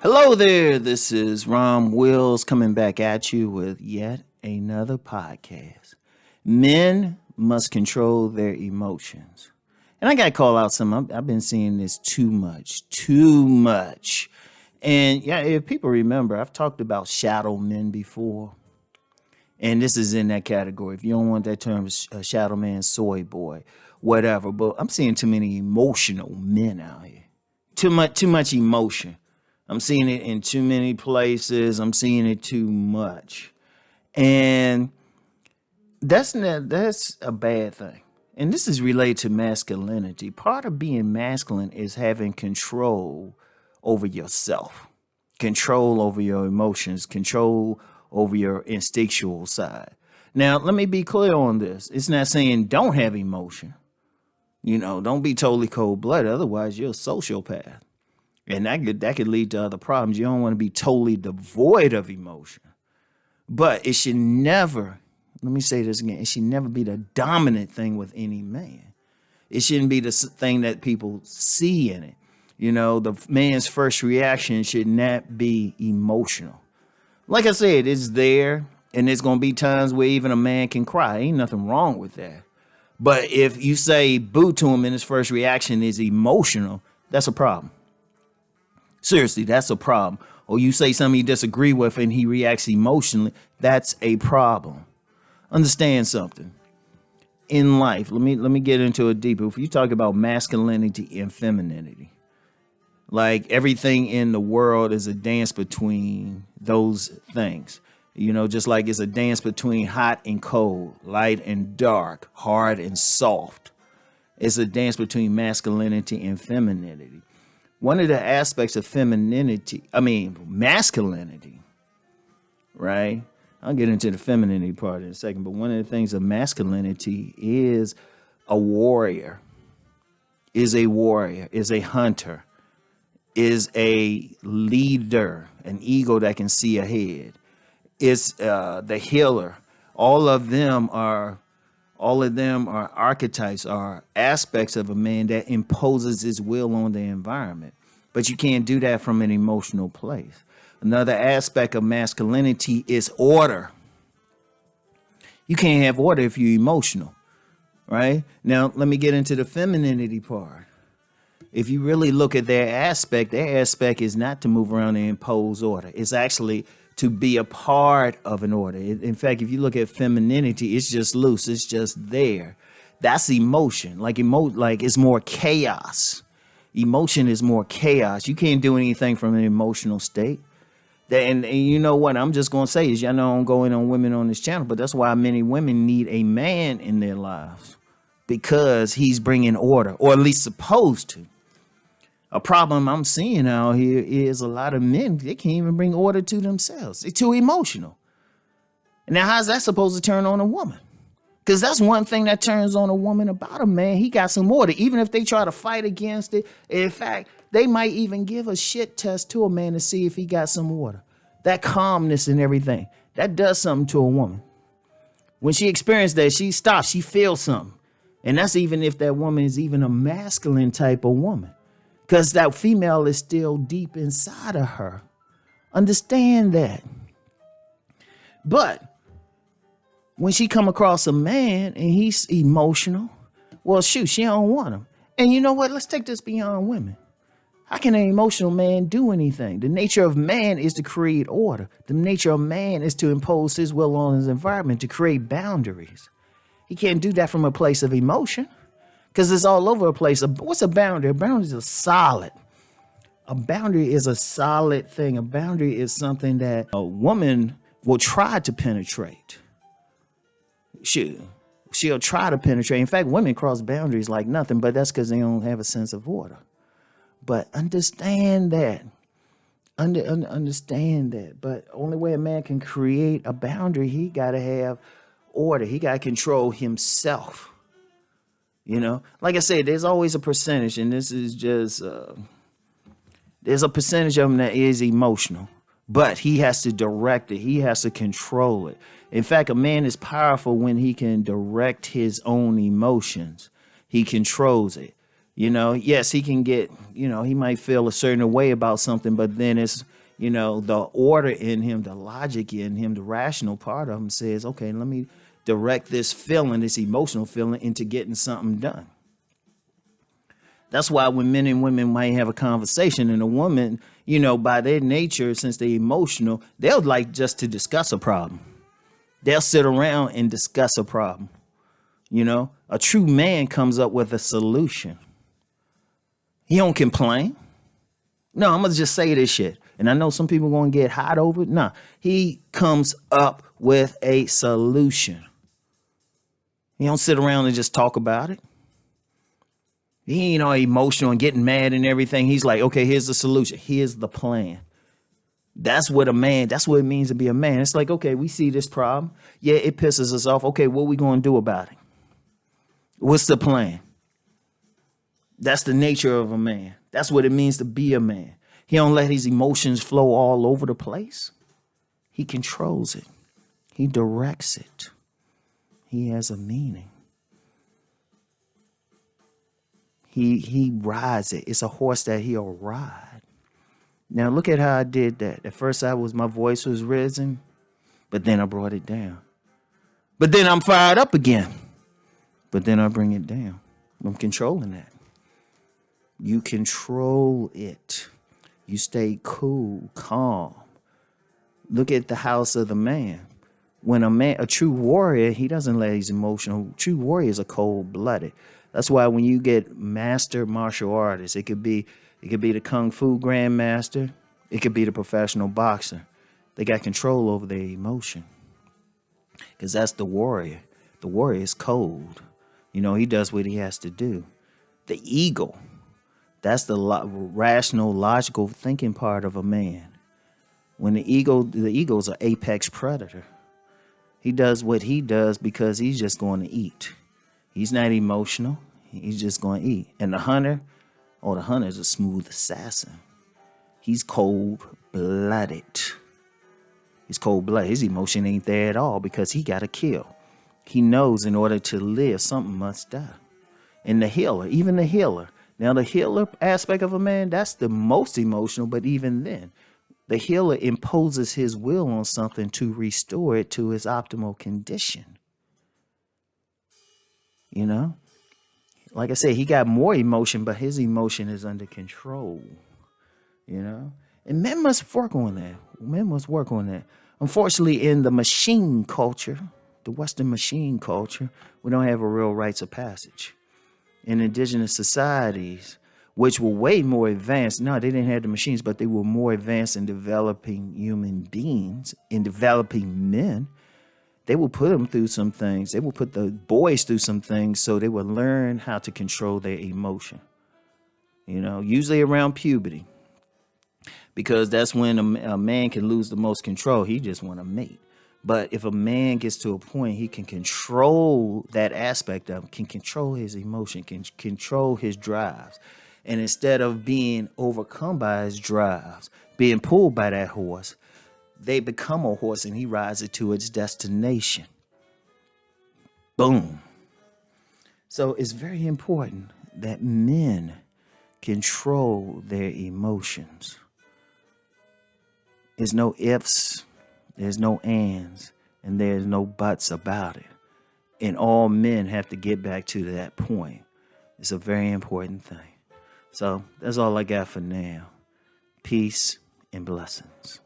Hello there, this is Rom Wills coming back at you with yet another podcast. Men must control their emotions. And I got to call out some, I've been seeing this too much. And yeah, if people remember, I've talked about shadow men before. And this is in that category. If you don't want that term, shadow man, soy boy, whatever. But I'm seeing too many emotional men out here. Too much emotion. I'm seeing it in too many places. I'm seeing it too much. And that's a bad thing. And this is related to masculinity. Part of being masculine is having control over yourself, control over your emotions, control over your instinctual side. Now, let me be clear on this. It's not saying don't have emotion. Don't be totally cold-blooded. Otherwise, you're a sociopath. And that could lead to other problems. You don't want to be totally devoid of emotion. But it should never, let me say this again, it should never be the dominant thing with any man. It shouldn't be the thing that people see in it. The man's first reaction should not be emotional. Like I said, it's there, and there's going to be times where even a man can cry. Ain't nothing wrong with that. But if you say boo to him and his first reaction is emotional, that's a problem. Seriously, that's a problem. Or you say something you disagree with and he reacts emotionally, that's a problem. Understand something. In life, let me get into it deeper. If you talk about masculinity and femininity, like everything in the world is a dance between those things. Just like it's a dance between hot and cold, light and dark, hard and soft. It's a dance between masculinity and femininity. One of the aspects of masculinity, right? I'll get into the femininity part in a second, but one of the things of masculinity is a warrior, is a hunter, is a leader, an ego that can see ahead, is the healer. All of them are archetypes, are aspects of a man that imposes his will on the environment. But you can't do that from an emotional place. Another aspect of masculinity is order. You can't have order if you're emotional, right? Now, let me get into the femininity part. If you really look at their aspect is not to move around and impose order. It's actually to be a part of an order. In fact, if you look at femininity, it's just loose. It's just there. That's emotion. Like it's more chaos. Emotion is more chaos. You can't do anything from an emotional state. And you know what? I'm just going to say is, y'all know I'm going on women on this channel, but that's why many women need a man in their lives, because he's bringing order, or at least supposed to. A problem I'm seeing out here is a lot of men, they can't even bring order to themselves. They're too emotional. Now, how's that supposed to turn on a woman? Because that's one thing that turns on a woman about a man. He got some order, even if they try to fight against it. In fact, they might even give a shit test to a man to see if he got some order. That calmness and everything, that does something to a woman. When she experiences that, she stops, she feels something. And that's even if that woman is even a masculine type of woman. Because that female is still deep inside of her. Understand that. But when she come across a man and he's emotional, well, shoot, she don't want him. And you know what? Let's take this beyond women. How can an emotional man do anything? The nature of man is to create order. The nature of man is to impose his will on his environment, to create boundaries. He can't do that from a place of emotion. Because it's all over a place. What's a boundary? A boundary is solid. A boundary is a solid thing. A boundary is something that a woman will try to penetrate. She'll try to penetrate. In fact, women cross boundaries like nothing, but that's because they don't have a sense of order. But understand that. Understand that. But only way a man can create a boundary, he got to have order. He got to control himself. Like I said, there's always a percentage, and this is just, there's a percentage of them that is emotional, but he has to direct it. He has to control it. In fact, a man is powerful when he can direct his own emotions. He controls it. Yes, he can get, he might feel a certain way about something, but then it's, the order in him, the logic in him, the rational part of him says, okay, let me direct this feeling, this emotional feeling into getting something done. That's why when men and women might have a conversation and a woman, by their nature, since they're emotional, they'll like just to discuss a problem. They'll sit around and discuss a problem. A true man comes up with a solution. He don't complain. No, I'm going to just say this shit. And I know some people are going to get hot over it. Nah, he comes up with a solution. He don't sit around and just talk about it. He ain't all emotional and getting mad and everything. He's like, okay, here's the solution. Here's the plan. That's what it means to be a man. It's like, okay, we see this problem. Yeah, it pisses us off. Okay, what are we going to do about it? What's the plan? That's the nature of a man. That's what it means to be a man. He don't let his emotions flow all over the place. He controls it. He directs it. He has a meaning. He rides it. It's a horse that he'll ride. Now look at how I did that. At first my voice was risen, but then I brought it down. But then I'm fired up again. But then I bring it down. I'm controlling that. You control it. You stay cool, calm. Look at the house of the man. When a true warrior, he doesn't let his emotional. True warriors are cold-blooded. That's why when you get master martial artists, it could be the kung fu grandmaster, it could be the professional boxer. They got control over their emotion. Because that's the warrior. The warrior is cold. He does what he has to do. The ego, that's the rational, logical thinking part of a man. When the ego's an apex predator. He does what he does because he's just going to eat. He's not emotional. He's just going to eat. And the hunter's a smooth assassin. He's cold-blooded. He's cold-blooded. His emotion ain't there at all because he got to kill. He knows in order to live, something must die. And the healer. Now, the healer aspect of a man, that's the most emotional, but even then, the healer imposes his will on something to restore it to its optimal condition. Like I said, he got more emotion, but his emotion is under control. And men must work on that. Unfortunately, in the machine culture, the Western machine culture, we don't have a real rites of passage. In indigenous societies, which were way more advanced. No, they didn't have the machines, but they were more advanced in developing human beings, in developing men. They will put them through some things. They will put the boys through some things so they will learn how to control their emotion. Usually around puberty. Because that's when a man can lose the most control. He just want to mate. But if a man gets to a point, he can control that aspect of him, can control his emotion, can control his drives. And instead of being overcome by his drives, being pulled by that horse, they become a horse and he rides it to its destination. Boom. So it's very important that men control their emotions. There's no ifs, there's no ands, and there's no buts about it. And all men have to get back to that point. It's a very important thing. So that's all I got for now. Peace and blessings.